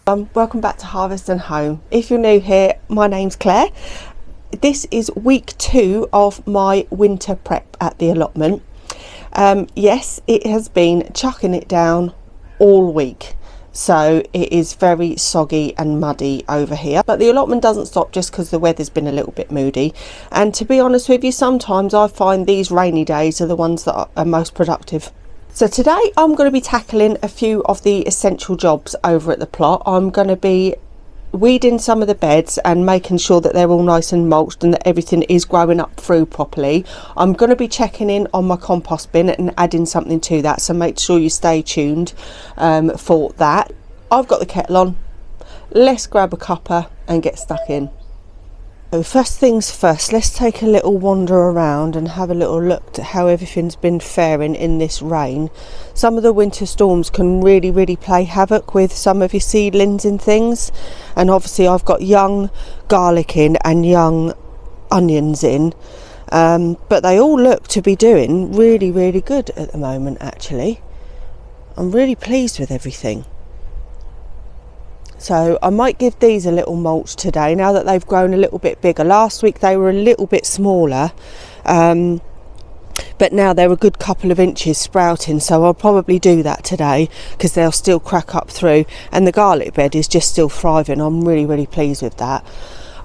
Welcome back to Harvest and Home. If you're new here, my name's Claire. This is week 2 of my winter prep at the allotment. Yes, it has been chucking it down all week, so it is very soggy and muddy over here, but the allotment doesn't stop just because the weather's been a little bit moody. And to be honest with you, sometimes I find these rainy days are the ones that are most productive. So today I'm going to be tackling a few of the essential jobs over at the plot. I'm going to be weeding some of the beds and making sure that they're all nice and mulched and that everything is growing up through properly. I'm going to be checking in on my compost bin and adding something to that, so make sure you stay tuned for that. I've got the kettle on. Let's grab a cuppa and get stuck in. So first things first, let's take a little wander around and have a little look at how everything's been faring in this rain. Some of the winter storms can really play havoc with some of your seedlings and things, and obviously I've got young garlic in and young onions in, but they all look to be doing really good at the moment. Actually, I'm really pleased with everything. So I might give these a little mulch today now that they've grown a little bit bigger. Last week they were a little bit smaller, but now they're a good couple of inches sprouting, so I'll probably do that today because they'll still crack up through, and the garlic bed is just still thriving. I'm really pleased with that.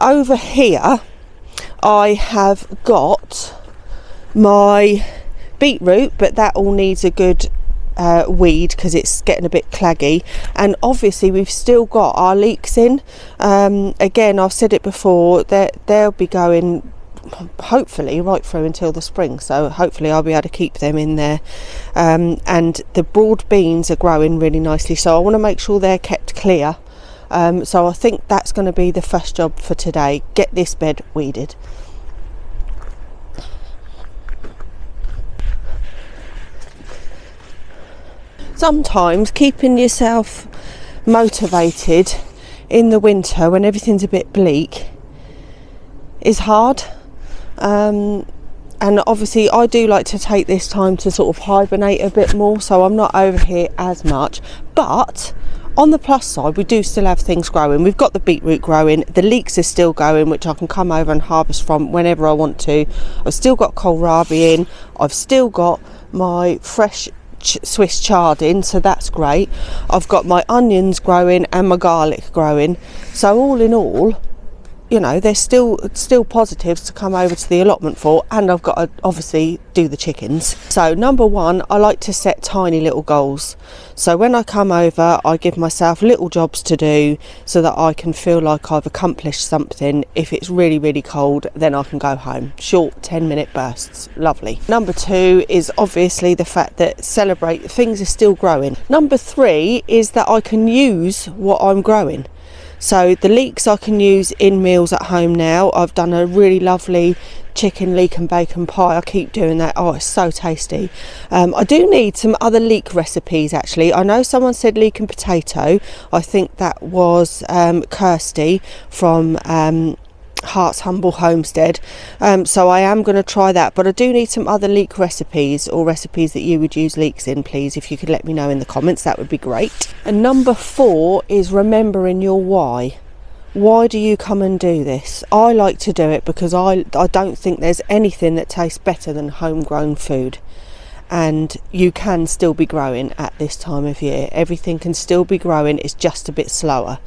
Over here I have got my beetroot, but that all needs a good weed because it's getting a bit claggy, and obviously we've still got our leeks in. Again, I've said it before, they'll be going hopefully right through until the spring, so hopefully I'll be able to keep them in there. And the broad beans are growing really nicely, so I want to make sure they're kept clear. So I think that's going to be the first job for today, get this bed weeded. Sometimes keeping yourself motivated in the winter when everything's a bit bleak is hard, and obviously I do like to take this time to sort of hibernate a bit more, so I'm not over here as much. But on the plus side, we do still have things growing. We've got the beetroot growing, the leeks are still going, which I can come over and harvest from whenever I want to. I've still got kohlrabi in, I've still got my fresh Swiss chard in, so that's great. I've got my onions growing and my garlic growing, so all in all, you know, there's still positives to come over to the allotment for. And I've got to obviously do the chickens. So number one, I like to set tiny little goals, so when I come over I give myself little jobs to do so that I can feel like I've accomplished something. If it's really cold, then I can go home. Short 10-minute bursts, lovely. Number 2 is obviously the fact that celebrate things are still growing. Number 3 is that I can use what I'm growing. So the leeks I can use in meals at home now. I've done a really lovely chicken leek and bacon pie. I keep doing that. Oh, it's so tasty. I do need some other leek recipes actually. I know someone said leek and potato. I think that was Kirsty from Heart's Humble Homestead, so I am going to try that, but I do need some other leek recipes, or recipes that you would use leeks in, please. If you could let me know in the comments, that would be great. And number 4 is remembering your why. Why do you come and do this? I like to do it because I don't think there's anything that tastes better than homegrown food, and you can still be growing at this time of year. Everything can still be growing, it's just a bit slower.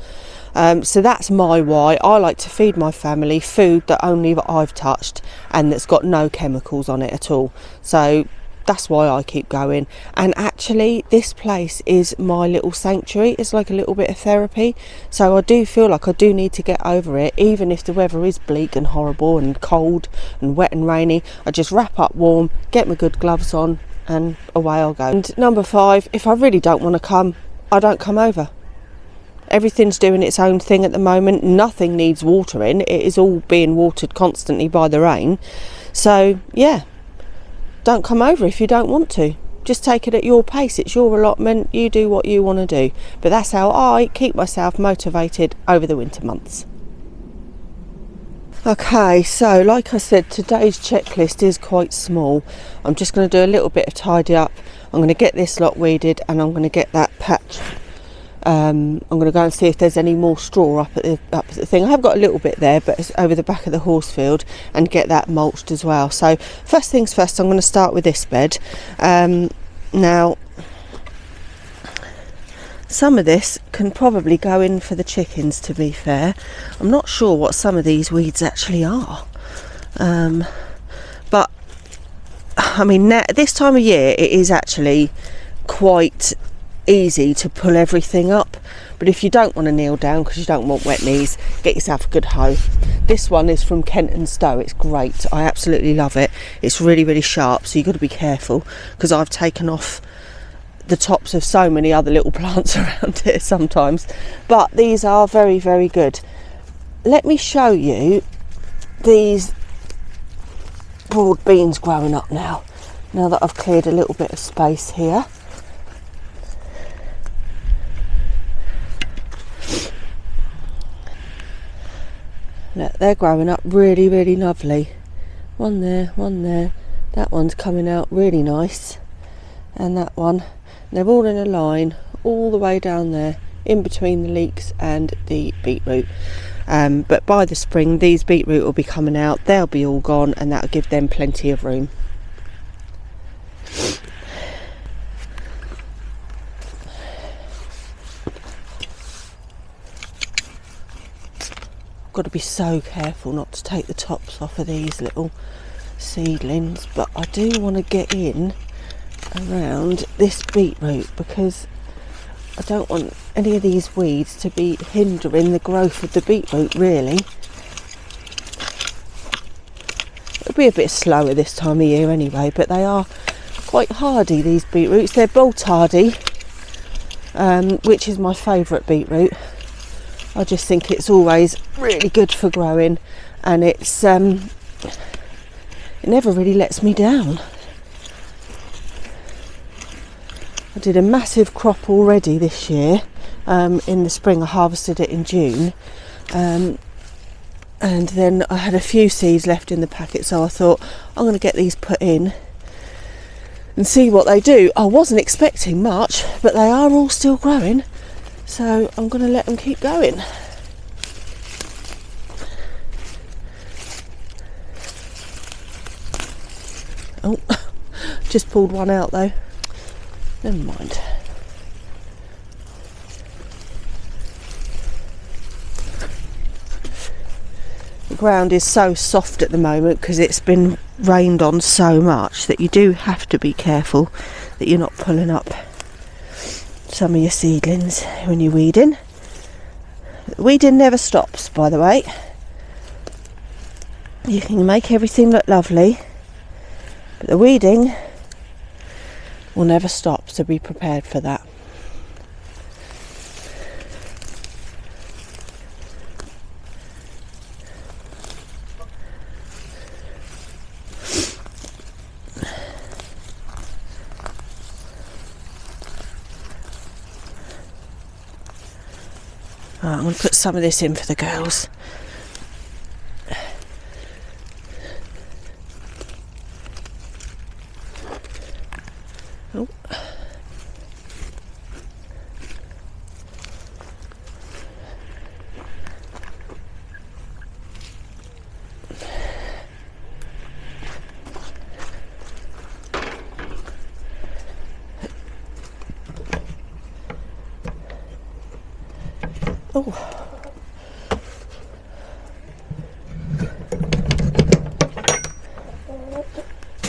So that's my why. I like to feed my family food that only I've touched and that's got no chemicals on it at all. So that's why I keep going. And actually this place is my little sanctuary. It's like a little bit of therapy, so I do feel like I do need to get over it. Even if the weather is bleak and horrible and cold and wet and rainy, I just wrap up warm, get my good gloves on, and away I'll go. And number 5, if I really don't want to come, I don't come over. Everything's doing its own thing at the moment. Nothing needs watering. It is all being watered constantly by the rain. So yeah, don't come over if you don't want to. Just take it at your pace. It's your allotment. You do what you want to do. But that's how I keep myself motivated over the winter months. Okay, so like I said, today's checklist is quite small. I'm just going to do a little bit of tidy up. I'm going to get this lot weeded, and I'm going to get that patch I'm going to go and see if there's any more straw up at the thing. I have got a little bit there, but it's over the back of the horse field, and get that mulched as well. So first things first, I'm going to start with this bed. Now, some of this can probably go in for the chickens, to be fair. I'm not sure what some of these weeds actually are. But I mean, now, this time of year it is actually quite easy to pull everything up, but if you don't want to kneel down because you don't want wet knees, get yourself a good hoe. This one is from Kent and Stowe. It's great. I absolutely love it. It's really, really sharp, so you've got to be careful, because I've taken off the tops of so many other little plants around here sometimes, but these are very, very good. Let me show you these broad beans growing up now that I've cleared a little bit of space here. Look, they're growing up really, really lovely. One there, that one's coming out really nice, and that one. They're all in a line all the way down there, in between the leeks and the beetroot. But by the spring, these beetroot will be coming out, they'll be all gone, and that'll give them plenty of room. Got to be so careful not to take the tops off of these little seedlings, but I do want to get in around this beetroot, because I don't want any of these weeds to be hindering the growth of the beetroot, really. It'll be a bit slower this time of year anyway, but they are quite hardy, these beetroots. They're bolt hardy, which is my favourite beetroot. I just think it's always really good for growing, and it's it never really lets me down. I did a massive crop already this year. In the spring I harvested it in June, and then I had a few seeds left in the packet, so I thought I'm going to get these put in and see what they do. I wasn't expecting much, but they are all still growing, so I'm going to let them keep going. Oh, just pulled one out though. Never mind. The ground is so soft at the moment because it's been rained on so much that you do have to be careful that you're not pulling up some of your seedlings when you're weeding. Weeding never stops, by the way. You can make everything look lovely, but the weeding will never stop, so be prepared for that. Right, I'm going to put some of this in for the girls. Oh. Oh.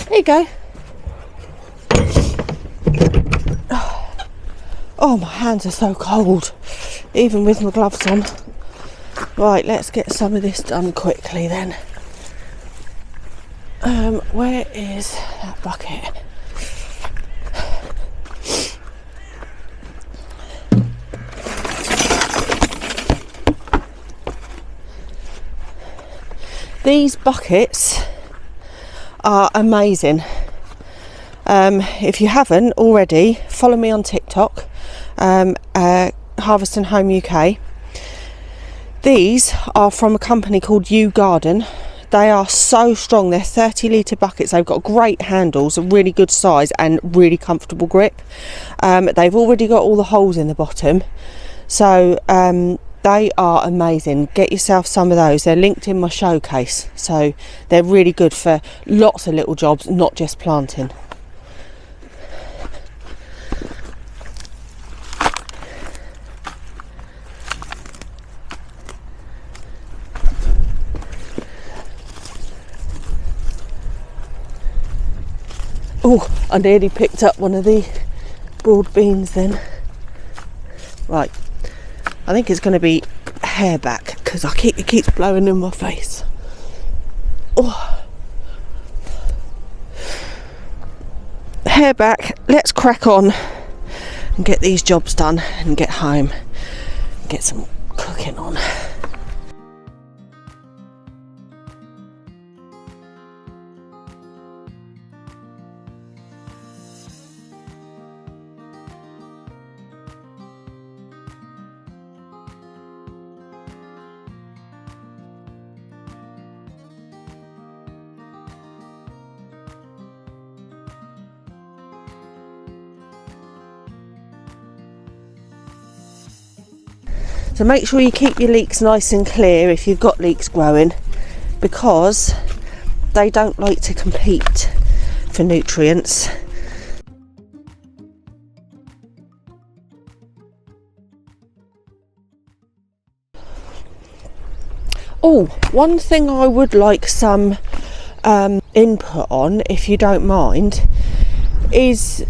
There you go. Oh, my hands are so cold, even with my gloves on. Right, let's get some of this done quickly then. Where is that bucket? These buckets are amazing. If you haven't already, follow me on TikTok, Harvest and Home UK. These are from a company called U Garden. They are so strong. They're 30 litre buckets. They've got great handles, a really good size and really comfortable grip. They've already got all the holes in the bottom, So they are amazing. Get yourself some of those. They're linked in my showcase, so they're really good for lots of little jobs, not just planting. Oh, I nearly picked up one of the broad beans then. Right, I think it's going to be hair back because it keeps blowing in my face. Oh. Hair back, let's crack on and get these jobs done and get home and get some cooking on. So make sure you keep your leeks nice and clear if you've got leeks growing, because they don't like to compete for nutrients. Oh, one thing I would like some input on, if you don't mind, is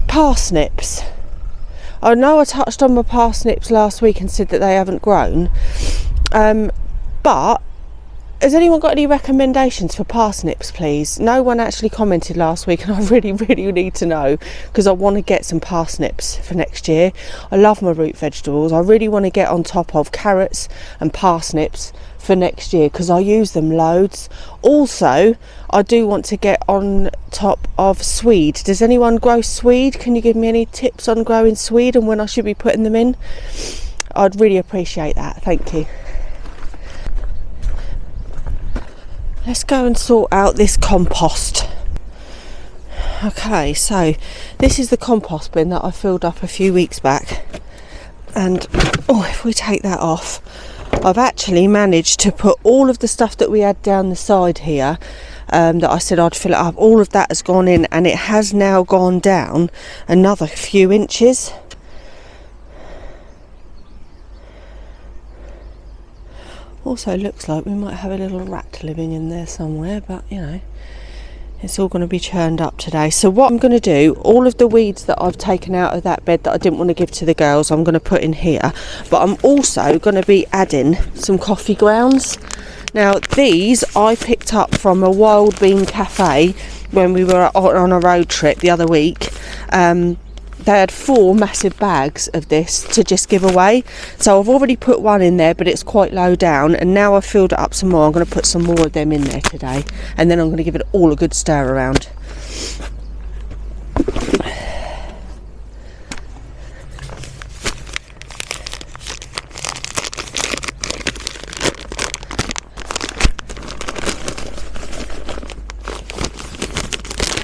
parsnips. I know I touched on my parsnips last week and said that they haven't grown, but has anyone got any recommendations for parsnips, please? No one actually commented last week, and I really need to know, because I want to get some parsnips for next year. I love my root vegetables. I really want to get on top of carrots and parsnips for next year because I use them loads. Also, I do want to get on top of swede. Does anyone grow swede? Can you give me any tips on growing swede and when I should be putting them in? I'd really appreciate that, thank you. Let's go and sort out this compost. Okay, so this is the compost bin that I filled up a few weeks back, and if we take that off, I've actually managed to put all of the stuff that we had down the side here, that I said I'd fill it up, all of that has gone in, and it has now gone down another few inches. Also looks like we might have a little rat living in there somewhere, but you know, it's all going to be churned up today. So what I'm going to do, all of the weeds that I've taken out of that bed that I didn't want to give to the girls, I'm going to put in here, but I'm also going to be adding some coffee grounds. Now these I picked up from a Wild Bean Cafe when we were on a road trip the other week. They had 4 massive bags of this to just give away, so I've already put one in there, but it's quite low down, and now I've filled it up some more. I'm going to put some more of them in there today, and then I'm going to give it all a good stir around.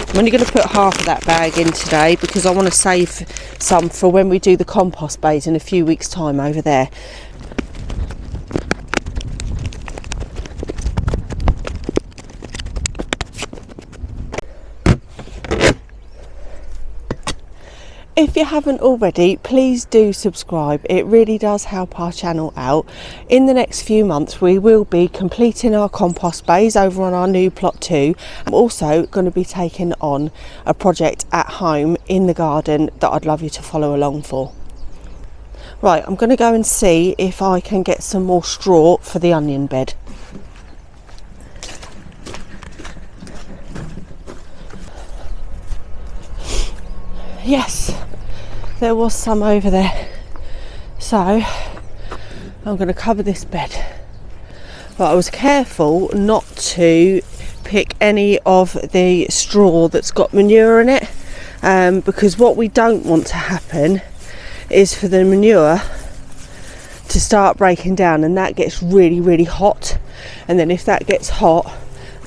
I'm only going to put half of that bag in today because I want to save some for when we do the compost bays in a few weeks' time over there. If you haven't already, please do subscribe. It really does help our channel out. In the next few months we will be completing our compost bays over on our new plot 2. I'm also going to be taking on a project at home in the garden that I'd love you to follow along for. Right, I'm going to go and see if I can get some more straw for the onion bed. Yes, there was some over there, so I'm going to cover this bed. But I was careful not to pick any of the straw that's got manure in it, because what we don't want to happen is for the manure to start breaking down, and that gets really hot, and then if that gets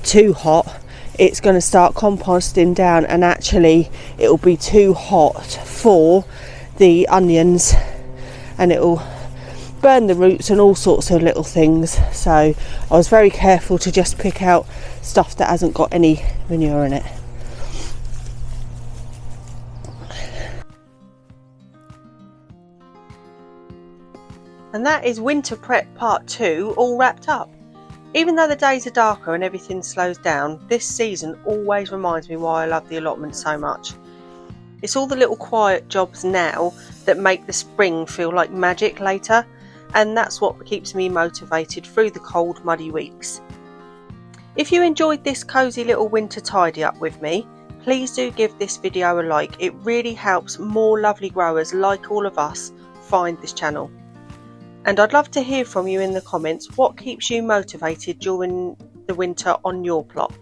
too hot, it's going to start composting down, and actually it will be too hot for the onions and it'll burn the roots and all sorts of little things. So I was very careful to just pick out stuff that hasn't got any manure in it. And that is winter prep part 2 all wrapped up. Even though the days are darker and everything slows down, this season always reminds me why I love the allotment so much. It's all the little quiet jobs now that make the spring feel like magic later, and that's what keeps me motivated through the cold, muddy weeks. If you enjoyed this cosy little winter tidy up with me, please do give this video a like. It really helps more lovely growers like all of us find this channel. And I'd love to hear from you in the comments what keeps you motivated during the winter on your plot.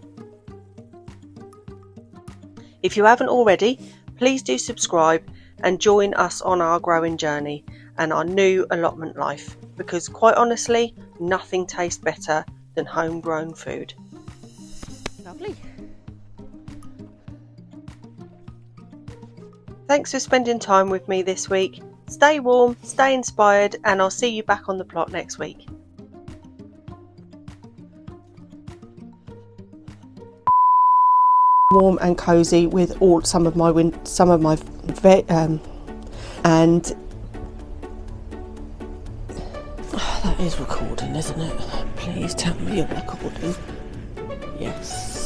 If you haven't already, please do subscribe and join us on our growing journey and our new allotment life, because quite honestly, nothing tastes better than homegrown food. Lovely. Thanks for spending time with me this week. Stay warm, stay inspired, and I'll see you back on the plot next week. Warm and cosy with some of my and that is recording, isn't it? Please tell me you're recording. Yes.